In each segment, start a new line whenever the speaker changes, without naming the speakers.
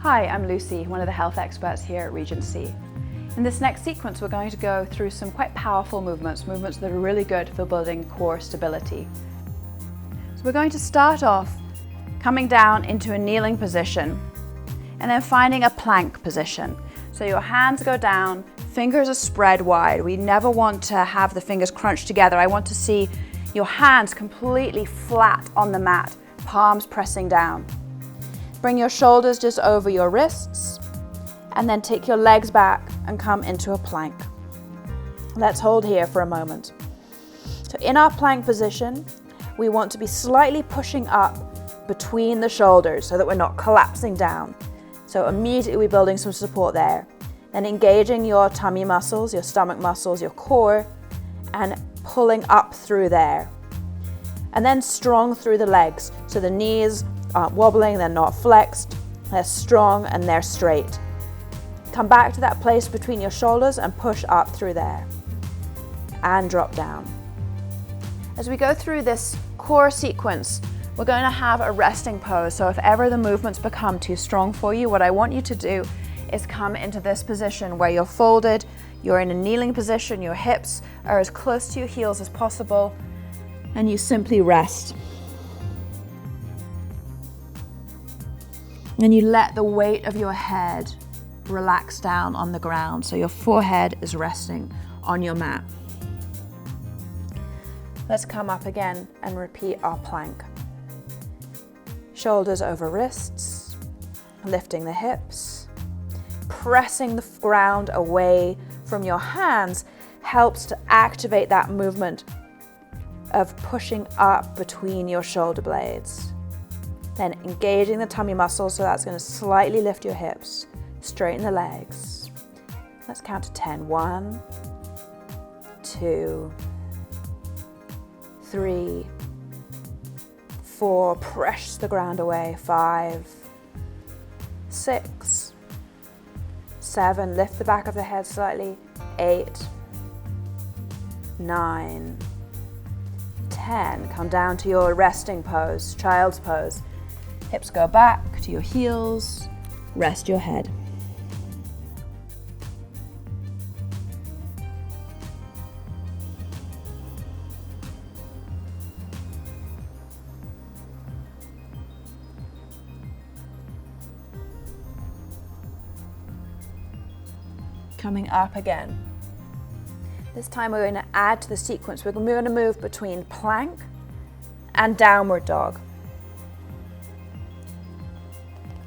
Hi, I'm Lucy, one of the health experts here at Regency. In this next sequence, we're going to go through some quite powerful movements that are really good for building core stability. So we're going to start off coming down into a kneeling position and then finding a plank position. So your hands go down, fingers are spread wide. We never want to have the fingers crunched together. I want to see your hands completely flat on the mat, palms pressing down. Bring your shoulders just over your wrists and then take your legs back and come into a plank. Let's hold here for a moment. So in our plank position, we want to be slightly pushing up between the shoulders so that we're not collapsing down. So immediately we're building some support there. Then engaging your tummy muscles, your stomach muscles, your core, and pulling up through there. And then strong through the legs. So the knees aren't wobbling, they're not flexed, they're strong and they're straight. Come back to that place between your shoulders and push up through there. And drop down. As we go through this core sequence, we're going to have a resting pose. So if ever the movements become too strong for you, what I want you to do is come into this position where you're folded, you're in a kneeling position, your hips are as close to your heels as possible, and you simply rest. And you let the weight of your head relax down on the ground, so your forehead is resting on your mat. Let's come up again and repeat our plank. Shoulders over wrists, lifting the hips, pressing the ground away from your hands helps to activate that movement of pushing up between your shoulder blades. Then engaging the tummy muscles, so that's going to slightly lift your hips, straighten the legs. Let's count to 10. 1, 2, 3, 4, press the ground away. 5, 6, 7, lift the back of the head slightly. 8, 9, 10. Come down to your resting pose, child's pose. Hips go back to your heels, rest your head. Coming up again. This time we're going to add to the sequence. We're going to move between plank and downward dog.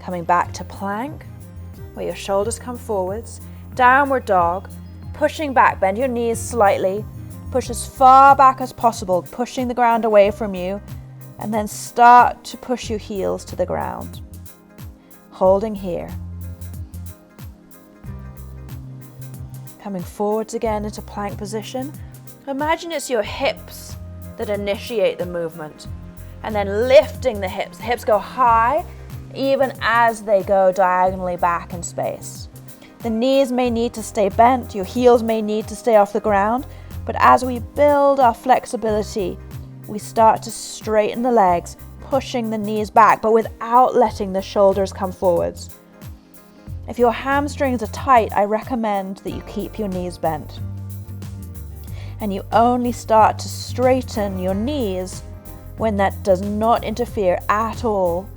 Coming back to plank, where your shoulders come forwards. Downward dog, pushing back, bend your knees slightly, push as far back as possible, pushing the ground away from you, and then start to push your heels to the ground. Holding here. Coming forwards again into plank position. Imagine it's your hips that initiate the movement, and then lifting the hips. The hips go high, even as they go diagonally back in space. The knees may need to stay bent, your heels may need to stay off the ground, but as we build our flexibility, we start to straighten the legs, pushing the knees back, but without letting the shoulders come forwards. If your hamstrings are tight, I recommend that you keep your knees bent. And you only start to straighten your knees when that does not interfere at all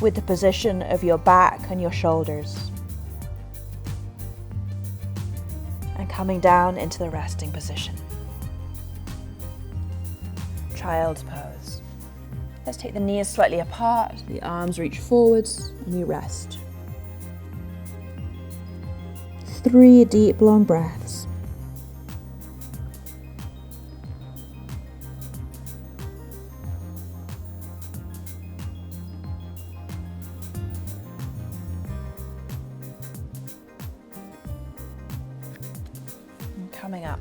with the position of your back and your shoulders. And coming down into the resting position. Child's pose. Let's take the knees slightly apart, the arms reach forwards, and we rest. 3 deep, long breaths. Coming up.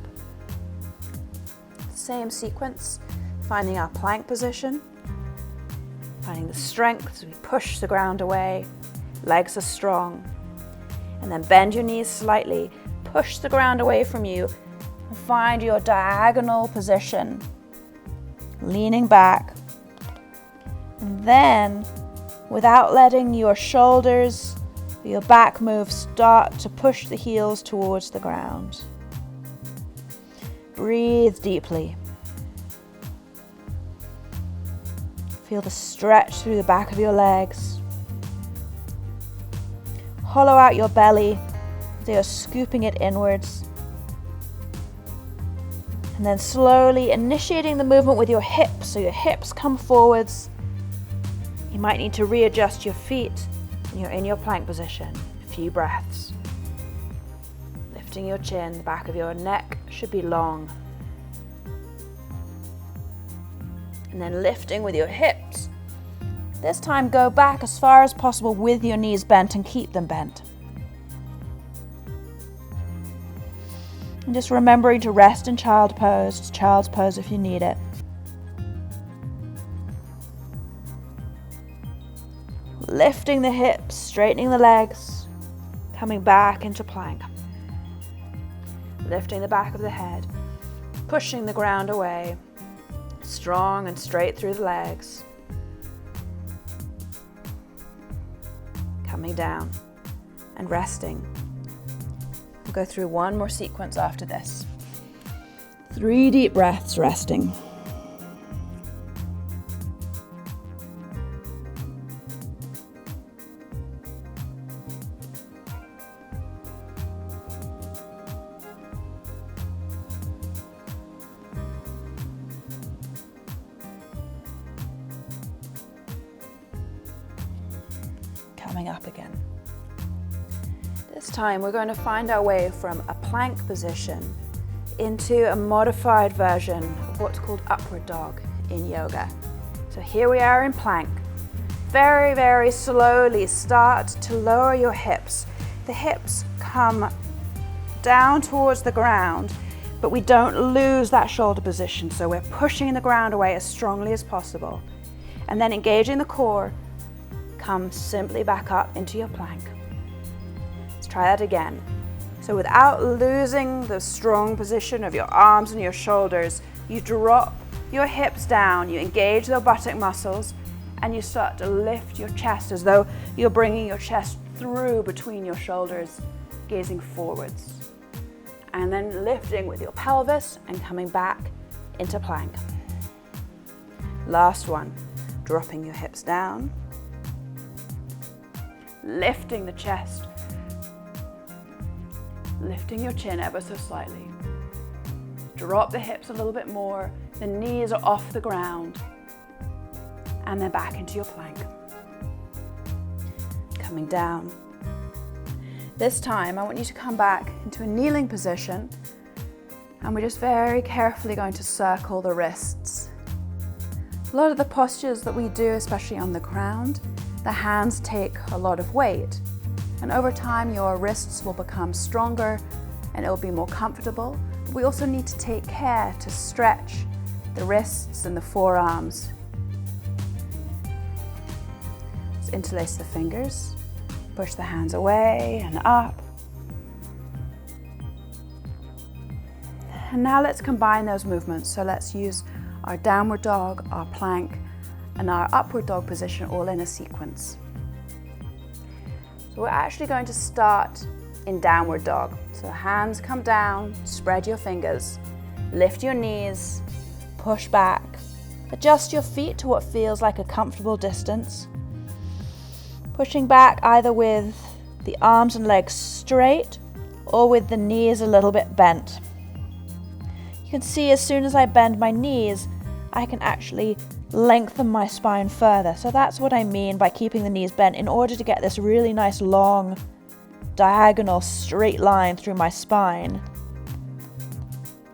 Same sequence, finding our plank position, finding the strength as we push the ground away, legs are strong, and then bend your knees slightly, push the ground away from you, and find your diagonal position, leaning back, and then without letting your shoulders
Your back moves start to push the heels towards the ground. Breathe deeply. Feel the stretch through the back of your legs. Hollow out your belly as you're scooping it inwards. And then slowly initiating the movement with your hips, so your hips come forwards. You might need to readjust your feet when you're in your plank position. A few breaths. Lifting your chin, the back of your neck should be long. And then lifting with your hips. This time go back as far as possible with your knees bent and keep them bent. And just remembering to rest in child's pose if you need it. Lifting the hips, straightening the legs, coming back into plank. Lifting the back of the head, pushing the ground away, strong and straight through the legs. Coming down and resting. We'll go through one more sequence after this. 3 deep breaths, resting. Coming up again. This time we're going to find our way from a plank position into a modified version of what's called upward dog in yoga. So here we are in plank. Very, very slowly start to lower your hips. The hips come down towards the ground, but we don't lose that shoulder position. So we're pushing the ground away as strongly as possible. And then engaging the core, come simply back up into your plank. Let's try that again. So without losing the strong position of your arms and your shoulders, you drop your hips down, you engage the buttock muscles, and you start to lift your chest as though you're bringing your chest through between your shoulders, gazing forwards. And then lifting with your pelvis and coming back into plank. Last one, dropping your hips down, lifting the chest, lifting your chin ever so slightly. Drop the hips a little bit more, the knees are off the ground, and then back into your plank. Coming down. This time I want you to come back into a kneeling position, and we're just very carefully going to circle the wrists. A lot of the postures that we do, especially on the ground, the hands take a lot of weight, and over time your wrists will become stronger and it will be more comfortable. But we also need to take care to stretch the wrists and the forearms. Let's interlace the fingers, push the hands away and up. And now let's combine those movements. So let's use our downward dog, our plank, and our upward dog position all in a sequence. So we're actually going to start in downward dog. So hands come down, spread your fingers, lift your knees, push back, adjust your feet to what feels like a comfortable distance. Pushing back either with the arms and legs straight or with the knees a little bit bent. You can see as soon as I bend my knees, I can actually lengthen my spine further. So that's what I mean by keeping the knees bent, in order to get this really nice long diagonal straight line through my spine.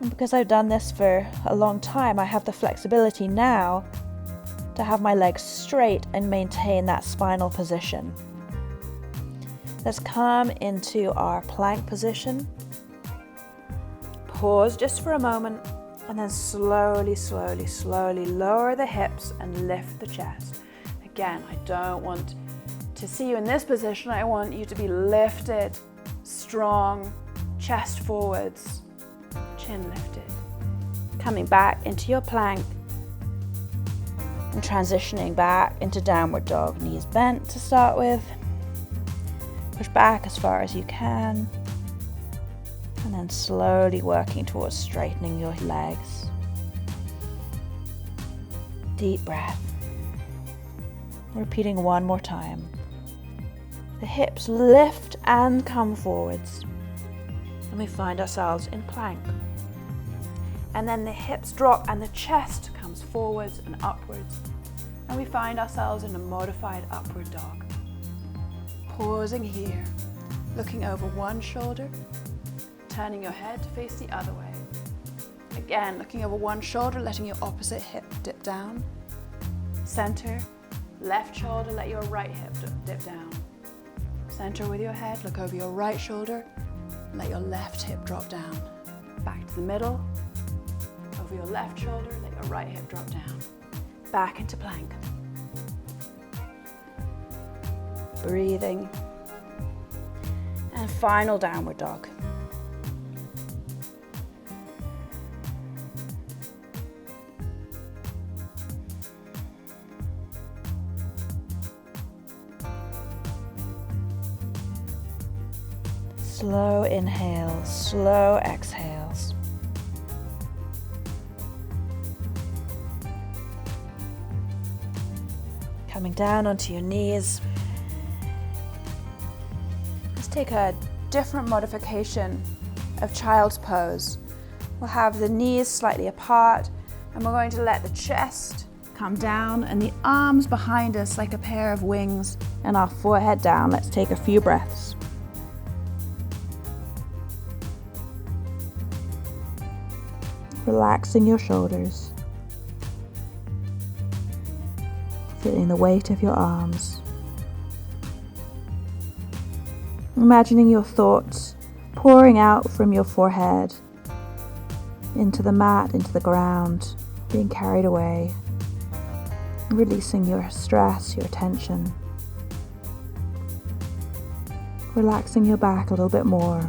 And because I've done this for a long time, I have the flexibility now to have my legs straight and maintain that spinal position. Let's come into our plank position. Pause just for a moment. And then slowly, slowly, slowly lower the hips and lift the chest. Again, I don't want to see you in this position. I want you to be lifted, strong, chest forwards, chin lifted. Coming back into your plank and transitioning back into downward dog. Knees bent to start with. Push back as far as you can. And then slowly working towards straightening your legs. Deep breath. Repeating one more time. The hips lift and come forwards. And we find ourselves in plank. And then the hips drop and the chest comes forwards and upwards. And we find ourselves in a modified upward dog. Pausing here, looking over one shoulder, turning your head to face the other way. Again, looking over one shoulder, letting your opposite hip dip down. Center, left shoulder, let your right hip dip down. Center with your head, look over your right shoulder, let your left hip drop down. Back to the middle, over your left shoulder, let your right hip drop down. Back into plank. Breathing. And final downward dog. Slow inhales, slow exhales. Coming down onto your knees. Let's take a different modification of child's pose. We'll have the knees slightly apart and we're going to let the chest come down and the arms behind us like a pair of wings and our forehead down. Let's take a few breaths. Relaxing your shoulders. Feeling the weight of your arms. Imagining your thoughts pouring out from your forehead into the mat, into the ground, being carried away. Releasing your stress, your tension. Relaxing your back a little bit more.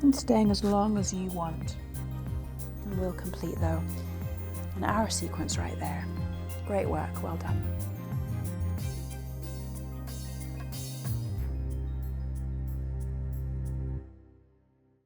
And staying as long as you want. And we'll complete though an hour sequence right there. Great work, well done.